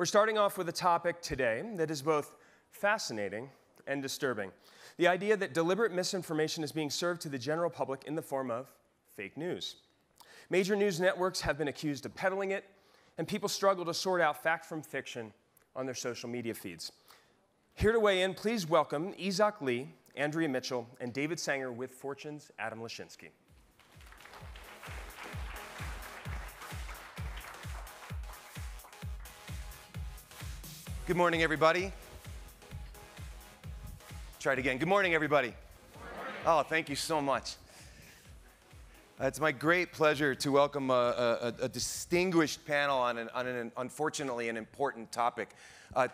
We're starting off with a topic today that is both fascinating and disturbing. The idea that deliberate misinformation is being served to the general public in the form of fake news. Major news networks have been accused of peddling it, and people struggle to sort out fact from fiction on their social media feeds. Here to weigh in, please welcome Isaac Lee, Andrea Mitchell, and David Sanger with Fortune's Adam Lashinsky. Good morning, everybody. Try it again. Good morning, everybody. Good morning. Oh, thank you so much. It's my great pleasure to welcome a distinguished panel on an unfortunately an important topic.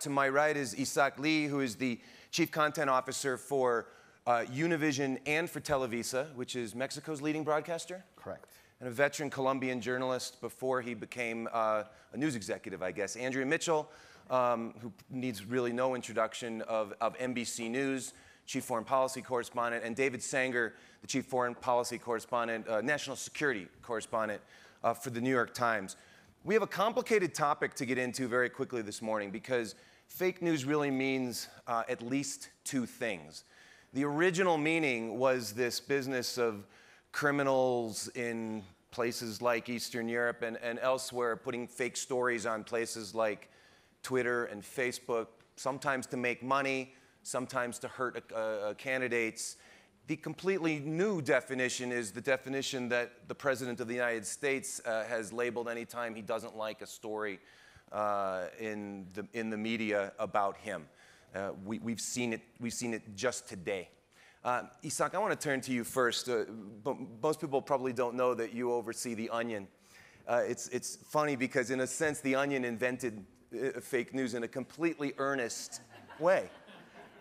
To my right is Isaac Lee, who is the Chief Content Officer for Univision and for Televisa, which is Mexico's leading broadcaster. Correct. And a veteran Colombian journalist before he became a news executive, I guess. Andrea Mitchell, who needs really no introduction, of NBC News, Chief Foreign Policy Correspondent, and David Sanger, the Chief Foreign Policy Correspondent, National Security Correspondent for the New York Times. We have a complicated topic to get into very quickly this morning because fake news really means at least two things. The original meaning was this business of criminals in places like Eastern Europe and elsewhere putting fake stories on places like Twitter and Facebook, sometimes to make money, sometimes to hurt candidates. The completely new definition is the definition that the President of the United States has labeled anytime he doesn't like a story in the media about him. We've seen it just today. Isaac, I want to turn to you first. Most people probably don't know that you oversee The Onion. It's funny because in a sense, The Onion invented fake news in a completely earnest way.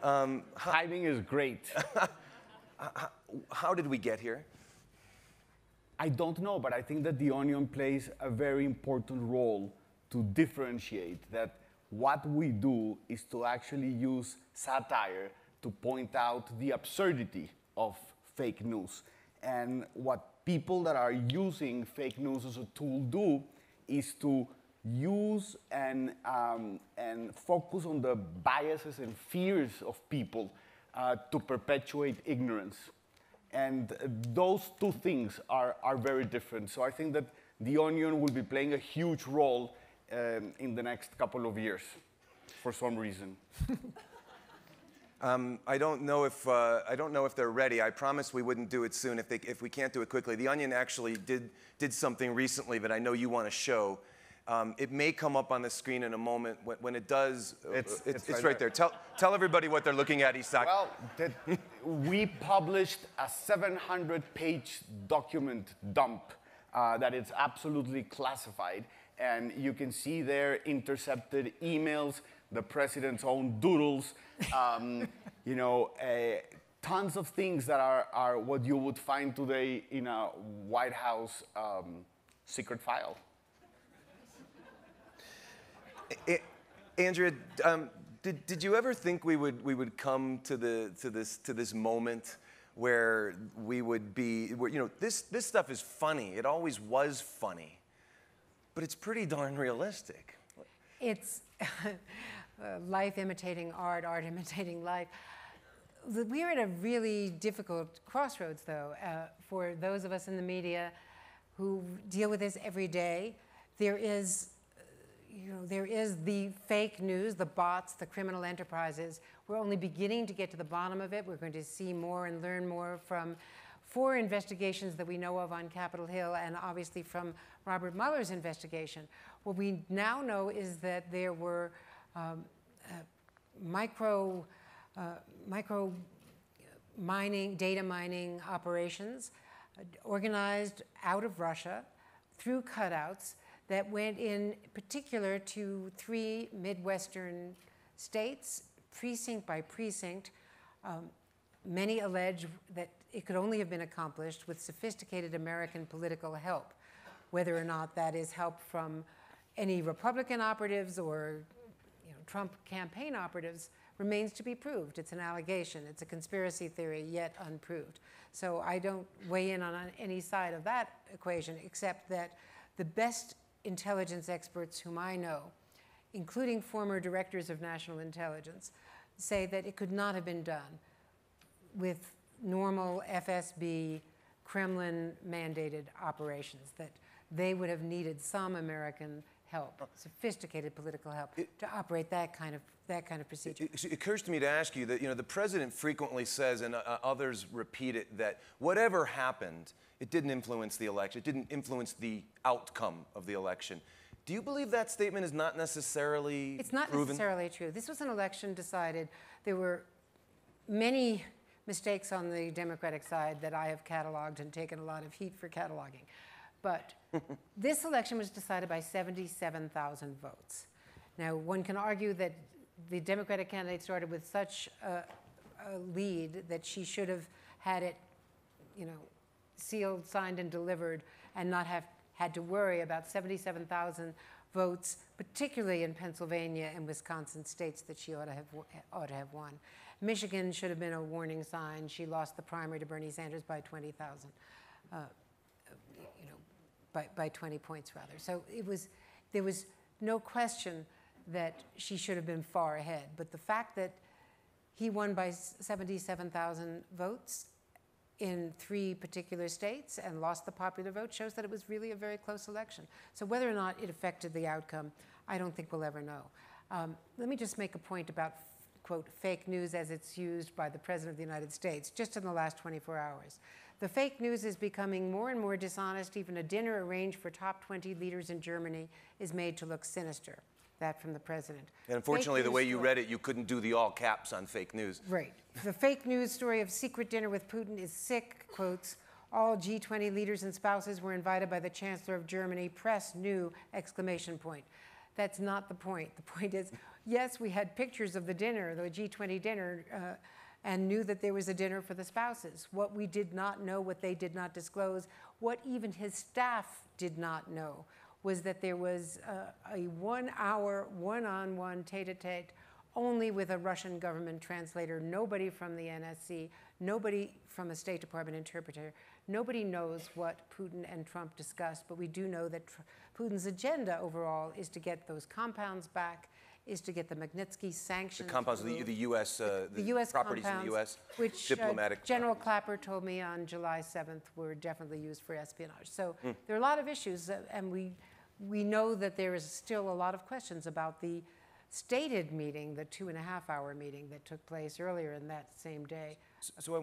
Timing is great. How did we get here? I don't know, but I think that The Onion plays a very important role to differentiate that what we do is to actually use satire to point out the absurdity of fake news. And what people that are using fake news as a tool do is to use and focus on the biases and fears of people to perpetuate ignorance. And those two things are very different. So I think that The Onion will be playing a huge role in the next couple of years, for some reason. I don't know if they're ready. I promised we wouldn't do it soon if we can't do it quickly. The Onion actually did something recently that I know you want to show. It may come up on the screen in a moment. When it does, it's right there. Tell everybody what they're looking at, Isaac. Well, we published a 700-page document dump that is absolutely classified. And you can see there intercepted emails, the president's own doodles, tons of things that are what you would find today in a White House secret file. Andrea, did you ever think we would come to this moment where we would be, this stuff is funny. It always was funny, but it's pretty darn realistic. It's life imitating art, art imitating life. We're at a really difficult crossroads, though, for those of us in the media who deal with this every day. There is the fake news, the bots, the criminal enterprises. We're only beginning to get to the bottom of it. We're going to see more and learn more from 4 investigations that we know of on Capitol Hill and obviously from Robert Mueller's investigation. What we now know is that there were micro mining, data mining operations organized out of Russia through cutouts that went in particular to 3 Midwestern states, precinct by precinct. Many allege that it could only have been accomplished with sophisticated American political help. Whether or not that is help from any Republican operatives or Trump campaign operatives remains to be proved. It's an allegation. It's a conspiracy theory, yet unproved. So I don't weigh in on any side of that equation, except that the best intelligence experts whom I know including former directors of national intelligence, say that it could not have been done with normal FSB, Kremlin-mandated operations, that they would have needed some American help, sophisticated political help, to operate that kind of procedure. It occurs to me to ask you that, the president frequently says, and others repeat it, that whatever happened, it didn't influence the election. It didn't influence the outcome of the election. Do you believe that statement is not necessarily It's not proven? necessarily true. This was an election decided. There were many mistakes on the Democratic side that I have cataloged and taken a lot of heat for cataloging. But this election was decided by 77,000 votes. Now, one can argue that the Democratic candidate started with such a lead that she should have had it, sealed, signed, and delivered, and not have had to worry about 77,000 votes, particularly in Pennsylvania and Wisconsin, states that she ought to have won. Michigan should have been a warning sign. She lost the primary to Bernie Sanders by 20,000, by 20 points rather. So there was no question that she should have been far ahead. But the fact that he won by 77,000 votes in 3 particular states and lost the popular vote shows that it was really a very close election. So whether or not it affected the outcome, I don't think we'll ever know. Let me just make a point about, quote, fake news as it's used by the President of the United States, just in the last 24 hours. The fake news is becoming more and more dishonest. Even a dinner arranged for top 20 leaders in Germany is made to look sinister. That from the President. And unfortunately, the way you read it, you couldn't do the all caps on fake news. Right. The fake news story of secret dinner with Putin is sick, quotes. All G20 leaders and spouses were invited by the Chancellor of Germany. Press knew, exclamation point. That's not the point. The point is, yes, we had pictures of the dinner, the G20 dinner, and knew that there was a dinner for the spouses. What we did not know, what they did not disclose, what even his staff did not know, was that there was a 1-hour, one-on-one, tete-a-tete, only with a Russian government translator, nobody from the NSC, nobody from a State Department interpreter. Nobody knows what Putin and Trump discussed, but we do know that Putin's agenda overall is to get those compounds back, is to get the Magnitsky sanctions. The compounds, the U.S. the US properties in the U.S., which diplomatic General Clapper told me on July 7th were definitely used for espionage. So there are a lot of issues, and we know that there is still a lot of questions about the stated meeting, the 2.5-hour meeting that took place earlier in that same day. So I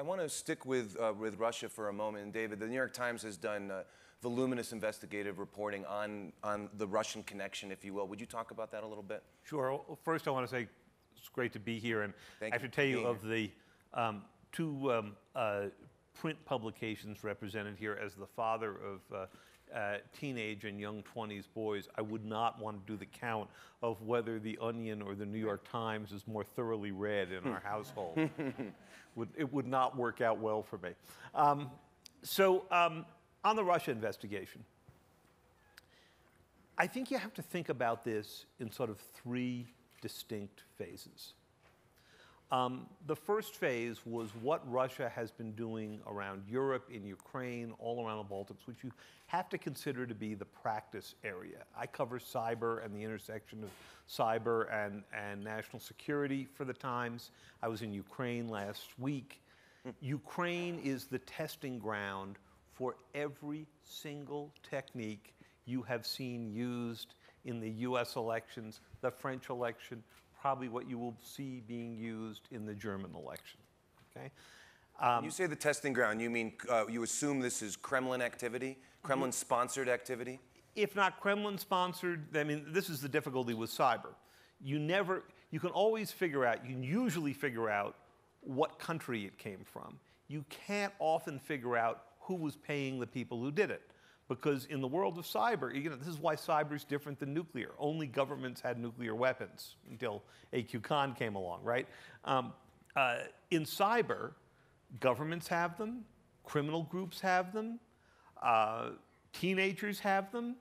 want to stick with Russia for a moment. And David, the New York Times has done voluminous investigative reporting on the Russian connection, if you will. Would you talk about that a little bit? Sure. Well, first, I want to say it's great to be here, and I have to tell you of the 2 print publications represented here as the father of teenage and young 20s boys, I would not want to do the count of whether the Onion or the New York Times is more thoroughly read in our household. It would not work out well for me. On the Russia investigation, I think you have to think about this in sort of 3 distinct phases. The first phase was what Russia has been doing around Europe, in Ukraine, all around the Baltics, which you have to consider to be the practice area. I cover cyber and the intersection of cyber and national security for the Times. I was in Ukraine last week. Ukraine is the testing ground for every single technique you have seen used in the US elections, the French election, probably what you will see being used in the German election, okay? When you say the testing ground, you mean you assume this is Kremlin activity, Kremlin-sponsored activity? If not Kremlin-sponsored, I mean, this is the difficulty with cyber. You can always figure out, you can usually figure out what country it came from. You can't often figure out who was paying the people who did it. Because in the world of cyber, this is why cyber is different than nuclear. Only governments had nuclear weapons until AQ Khan came along, right? In cyber, governments have them, criminal groups have them, teenagers have them.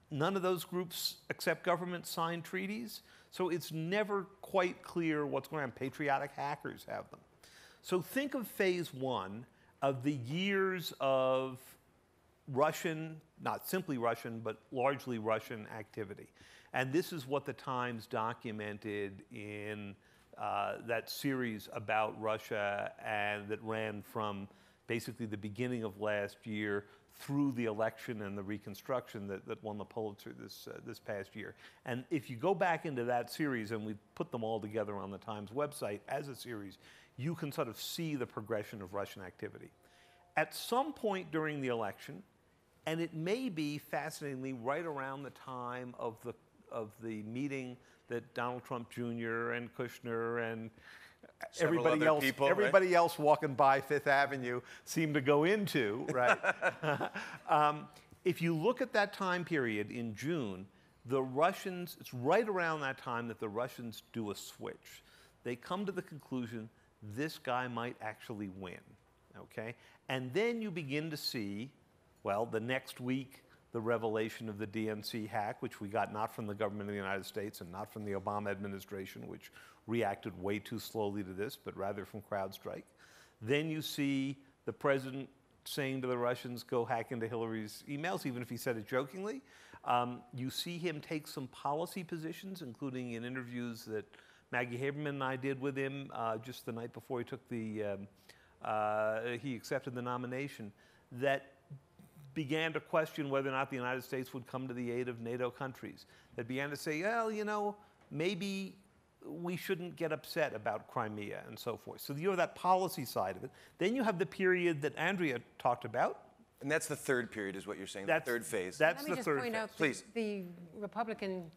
None of those groups except governments sign treaties. So it's never quite clear what's going on. Patriotic hackers have them. So think of phase 1 of the years of Russian, not simply Russian, but largely Russian activity. And this is what the Times documented in that series about Russia, and that ran from basically the beginning of last year through the election and the reconstruction that won the Pulitzer this past year. And if you go back into that series, and we put them all together on the Times website as a series, you can sort of see the progression of Russian activity. At some point during the election, and it may be, fascinatingly, right around the time of the meeting that Donald Trump Jr. and Kushner and everybody else walking by Fifth Avenue seemed to go into, right? If you look at that time period in June, the Russians, it's right around that time that the Russians do a switch. They come to the conclusion, this guy might actually win, okay? And then you begin to see, well, the next week, the revelation of the DNC hack, which we got not from the government of the United States and not from the Obama administration, which reacted way too slowly to this, but rather from CrowdStrike. Then you see the president saying to the Russians, go hack into Hillary's emails, even if he said it jokingly. You see him take some policy positions, including in interviews that Maggie Haberman and I did with him just the night before he took he accepted the nomination, that began to question whether or not the United States would come to the aid of NATO countries, that began to say, well, you know, maybe we shouldn't get upset about Crimea and so forth. So you have that policy side of it. Then you have the period that Andrea talked about. And that's the third period, is what you're saying, the third phase. That's Let me the just third point phase. out Please. the Republican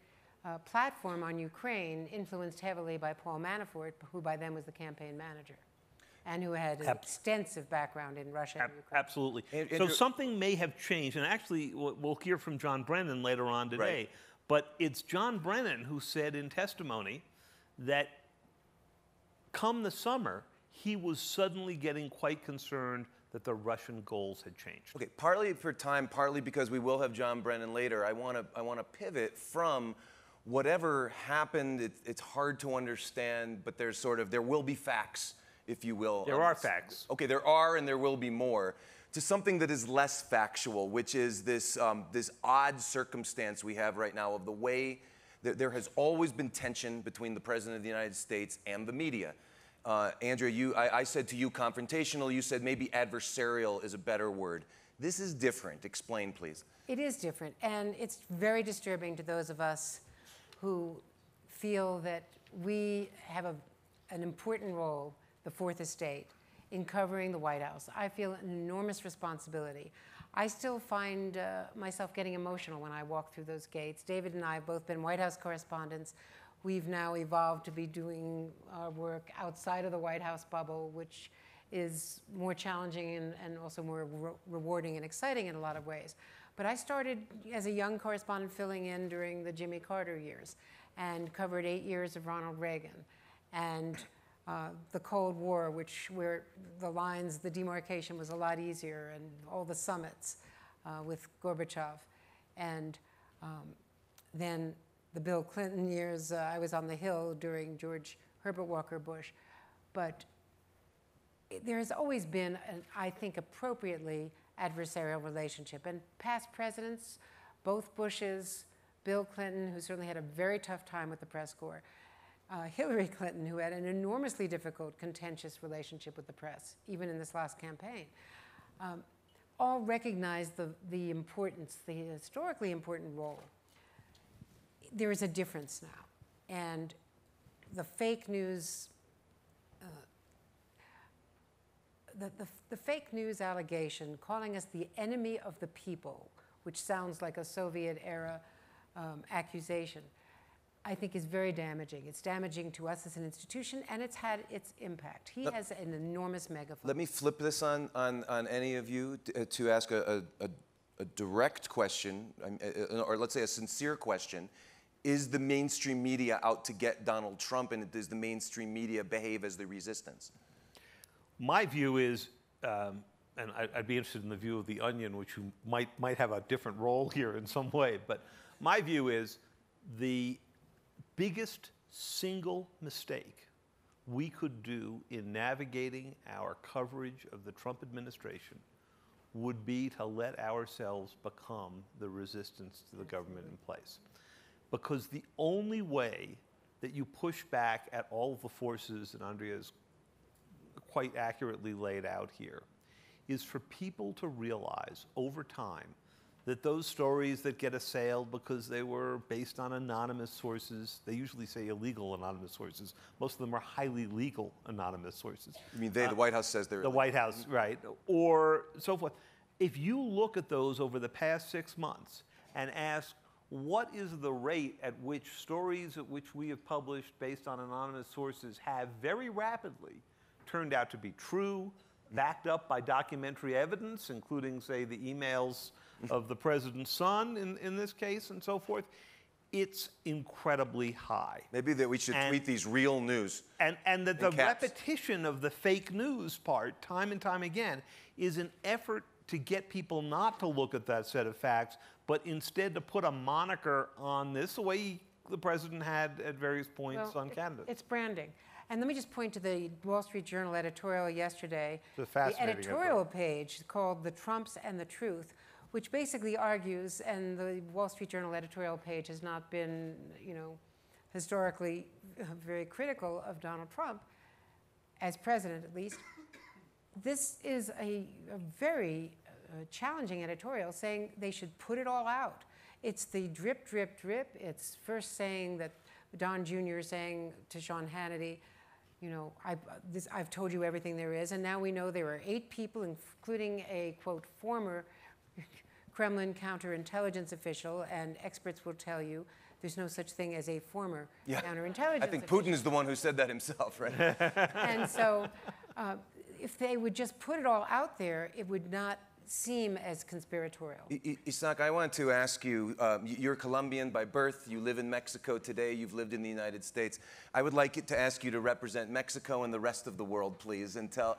platform on Ukraine, influenced heavily by Paul Manafort, who by then was the campaign manager, and who had an extensive background in Russia and Ukraine. Absolutely. So something may have changed, and actually we'll hear from John Brennan later on today, Right. but it's John Brennan who said in testimony that come the summer, he was suddenly getting quite concerned that the Russian goals had changed. Okay, partly for time, partly because we will have John Brennan later. I want to pivot from whatever happened. It's hard to understand, but there will be facts, if you will. There are facts. Okay, there are, and there will be more. To something that is less factual, which is this this odd circumstance we have right now of the way that there has always been tension between the President of the United States and the media. Andrea, I said to you confrontational. You said maybe adversarial is a better word. This is different. Explain, please. It is different, and it's very disturbing to those of us who feel that we have an important role, the Fourth Estate, in covering the White House. I feel an enormous responsibility. I still find myself getting emotional when I walk through those gates. David and I have both been White House correspondents. We've now evolved to be doing our work outside of the White House bubble, which is more challenging and also more rewarding and exciting in a lot of ways. But I started as a young correspondent filling in during the Jimmy Carter years and covered 8 years of Ronald Reagan and the Cold War, where the demarcation was a lot easier, and all the summits with Gorbachev. And then the Bill Clinton years, I was on the Hill during George Herbert Walker Bush. But there has always been, I think appropriately, adversarial relationship. And past presidents, both Bushes, Bill Clinton, who certainly had a very tough time with the press corps, Hillary Clinton, who had an enormously difficult, contentious relationship with the press, even in this last campaign, all recognized the importance, the historically important role. There is a difference now, and the fake news, the fake news allegation, calling us the enemy of the people, which sounds like a Soviet-era accusation, I think is very damaging. It's damaging to us as an institution, and it's had its impact. He has an enormous megaphone. Let me flip this on any of you to ask a direct question, or let's say a sincere question. Is the mainstream media out to get Donald Trump, and does the mainstream media behave as the resistance? My view is, and I'd be interested in the view of The Onion, which might have a different role here in some way, but my view is the biggest single mistake we could do in navigating our coverage of the Trump administration would be to let ourselves become the resistance to the government in place. because the only way that you push back at all of the forces that Andrea's quite accurately laid out here is for people to realize over time that those stories that get assailed because they were based on anonymous sources, they usually say illegal anonymous sources. Most of them are highly legal anonymous sources. I mean, the White House says they're the White House, right, or so forth. If you look at those over the past 6 months and ask, what is the rate at which stories at which we have published based on anonymous sources have very rapidly turned out to be true, backed up by documentary evidence, including, say, the emails of the president's son in this case and so forth, it's incredibly high. Maybe that we should tweet these real news. And that the repetition of the fake news part, time and time again, is an effort to get people not to look at that set of facts, but instead to put a moniker on this, the way the president had at various points on candidates. It's branding. And let me just point to the Wall Street Journal editorial yesterday. The editorial page called "The Trumps and the Truth," which basically argues, and the Wall Street Journal editorial page has not been, historically very critical of Donald Trump, as president at least. This is a very challenging editorial saying they should put it all out. It's the drip, drip, drip. It's first saying that Don Jr. saying to Sean Hannity, I've told you everything there is, and now we know there are 8 people, including a, quote, former Kremlin counterintelligence official, and experts will tell you there's no such thing as a former counterintelligence I think official. Putin is the one who said that himself, right? And so if they would just put it all out there, it would not seem as conspiratorial. Isak, I want to ask you, you're Colombian by birth, you live in Mexico today, you've lived in the United States. I would like to ask you to represent Mexico and the rest of the world, please, and tell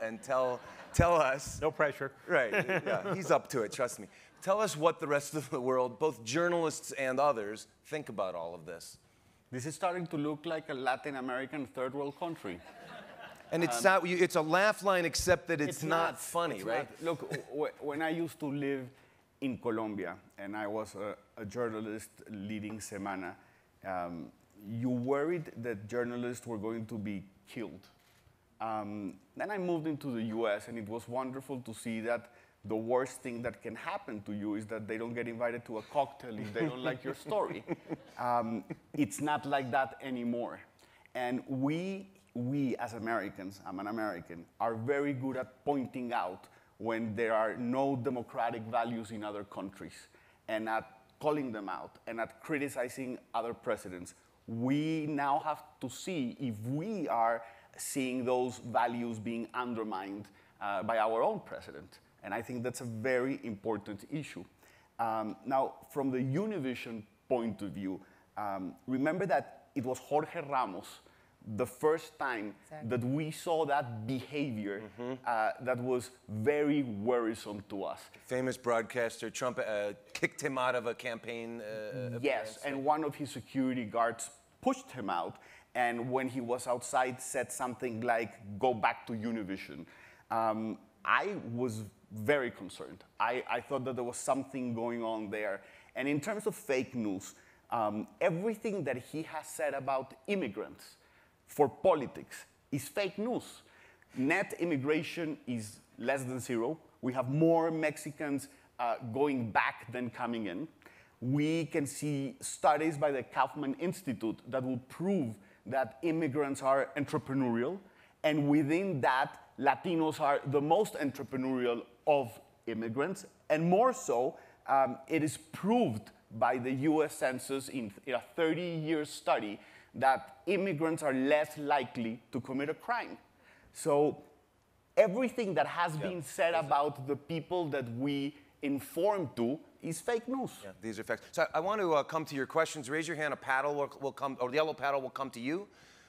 us. No pressure. Right, yeah, he's up to it, trust me. Tell us what the rest of the world, both journalists and others, think about all of this. This is starting to look like a Latin American third world country. And it's a laugh line, except that it's not funny, right? Look, when I used to live in Colombia, and I was a journalist leading Semana, you worried that journalists were going to be killed. Then I moved into the US, and it was wonderful to see that the worst thing that can happen to you is that they don't get invited to a cocktail if they don't like your story. It's not like that anymore. And we as Americans, I'm an American, are very good at pointing out when there are no democratic values in other countries and at calling them out and at criticizing other presidents. We now have to see if we are seeing those values being undermined by our own president. And I think that's a very important issue. Now, from the Univision point of view, remember that it was Jorge Ramos the first time that we saw that behavior that was very worrisome to us. Famous broadcaster, Trump kicked him out of a campaign. Yes, and one of his security guards pushed him out, and when he was outside said something like, "Go back to Univision." I was very concerned. I thought that there was something going on there. And in terms of fake news, everything that he has said about immigrants for politics is fake news. Net immigration is less than 0. We have more Mexicans going back than coming in. We can see studies by the Kaufman Institute that will prove that immigrants are entrepreneurial, and within that, Latinos are the most entrepreneurial of immigrants, and more so, it is proved by the US Census in a 30-year study that immigrants are less likely to commit a crime. So everything that has been said about the people that we inform to is fake news. Yeah, these are facts. So I want to come to your questions. Raise your hand. A paddle will come, or the yellow paddle will come to you.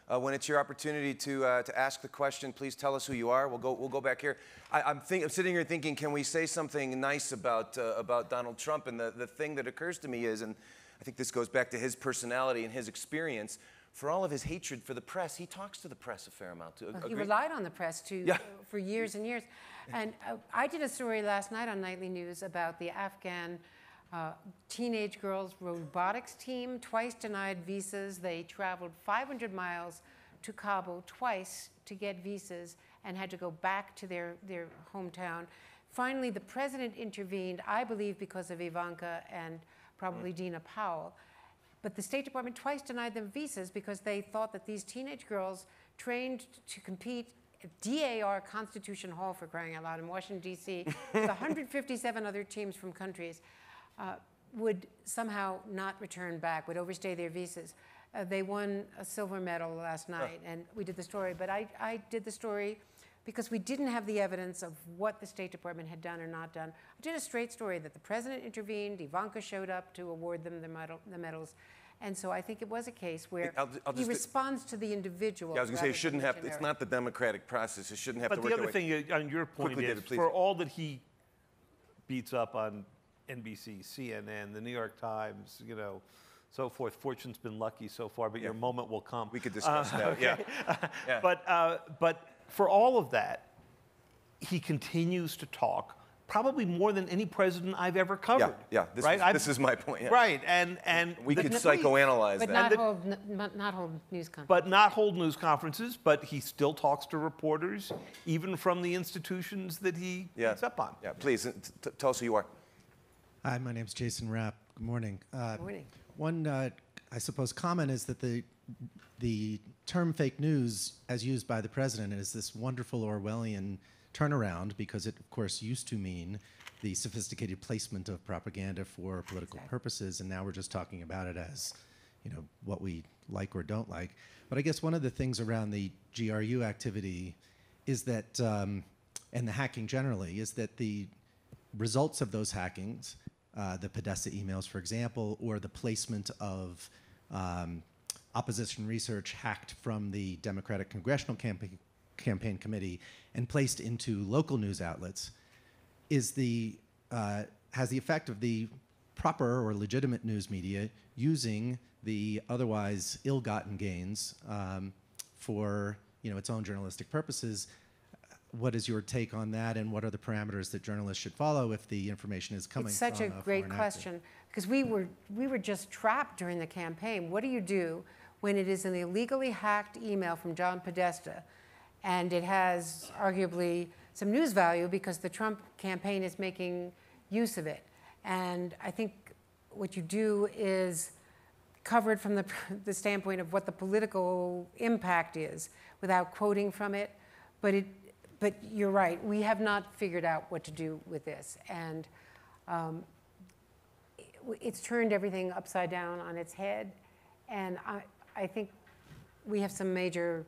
When it's your opportunity to ask the question, please tell us who you are. We'll go back here. I'm sitting here thinking, can we say something nice about Donald Trump? And the thing that occurs to me is, and I think this goes back to his personality and his experience, for all of his hatred for the press, he talks to the press a fair amount. He relied on the press for years and years. And I did a story last night on Nightly News about the Afghan Teenage girls robotics team twice denied visas. They traveled 500 miles to Kabul twice to get visas and had to go back to their hometown. Finally, the president intervened, I believe because of Ivanka and probably Dina Powell. But the State Department twice denied them visas because they thought that these teenage girls trained to compete at DAR Constitution Hall, for crying out loud, in Washington, D.C., with 157 other teams from countries, would somehow not return back, would overstay their visas. They won a silver medal last night, and we did the story. But I did the story because we didn't have the evidence of what the State Department had done or not done. I did a straight story that the president intervened, Ivanka showed up to award them the medals. And so I think it was a case where he responds to the individual. Yeah, I was going to say, it shouldn't have, it's not the democratic process. It shouldn't have to work But the other thing, on your point, quickly, is David, please. For all that he beats up on NBC, CNN, the New York Times, you know, so forth. Fortune's been lucky so far, but your moment will come. We could discuss that. Okay. Yeah. But for all of that, he continues to talk, probably more than any president I've ever covered. Yeah. This is my point. Yeah. Right, and we could psychoanalyze but that. not hold news conferences. But not hold news conferences. But he still talks to reporters, even from the institutions that he beats up on. Yeah, please tell us who you are. Hi, my name's Jason Rapp. Good morning. Good morning. One, I suppose, comment is that the term fake news, as used by the president, is this wonderful Orwellian turnaround because it, of course, used to mean the sophisticated placement of propaganda for political purposes, and now we're just talking about it as, you know, what we like or don't like. But I guess one of the things around the GRU activity is that, and the hacking generally, is that the results of those hackings, the Podesta emails, for example, or the placement of opposition research hacked from the Democratic Congressional Campaign Committee and placed into local news outlets, is has the effect of the proper or legitimate news media using the otherwise ill-gotten gains for, you know, its own journalistic purposes. What is your take on that, and what are the parameters that journalists should follow if the information is coming from a It's such a great question, because we were just trapped during the campaign. What do you do when it is an illegally hacked email from John Podesta, and it has arguably some news value because the Trump campaign is making use of it? And I think what you do is cover it from the standpoint of what the political impact is without quoting from it. But you're right, we have not figured out what to do with this. And it's turned everything upside down on its head. And I think we have some major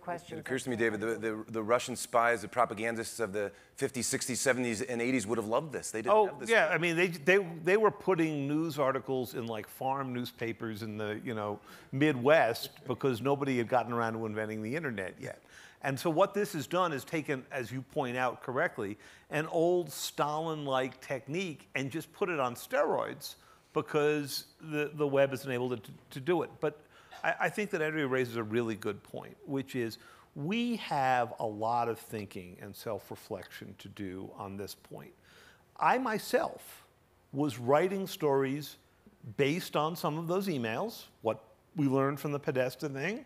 questions. It occurs to me, David, the Russian spies, the propagandists of the 50s, 60s, 70s, and 80s would have loved this. They didn't have this. Yeah, I mean, they were putting news articles in like farm newspapers in the, you know, Midwest because nobody had gotten around to inventing the internet yet. And so what this has done is taken, as you point out correctly, an old Stalin-like technique and just put it on steroids because the web isn't able to do it. But I think that Andrea raises a really good point, which is we have a lot of thinking and self-reflection to do on this point. I myself was writing stories based on some of those emails, what we learned from the Podesta thing.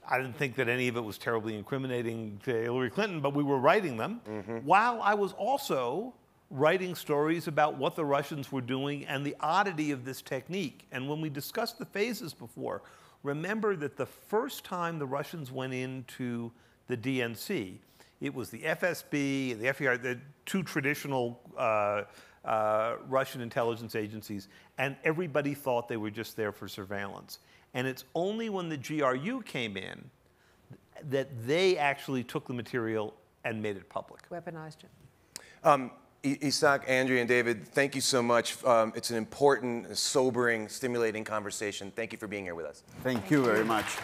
I didn't think that any of it was terribly incriminating to Hillary Clinton, but we were writing them, while I was also writing stories about what the Russians were doing and the oddity of this technique. And when we discussed the phases before, remember that the first time the Russians went into the DNC, it was the FSB, the FER, the two traditional Russian intelligence agencies, and everybody thought they were just there for surveillance. And it's only when the GRU came in that they actually took the material and made it public. Weaponized it. Isak, Andrea, and David, thank you so much. It's an important, sobering, stimulating conversation. Thank you for being here with us. Thank you very much.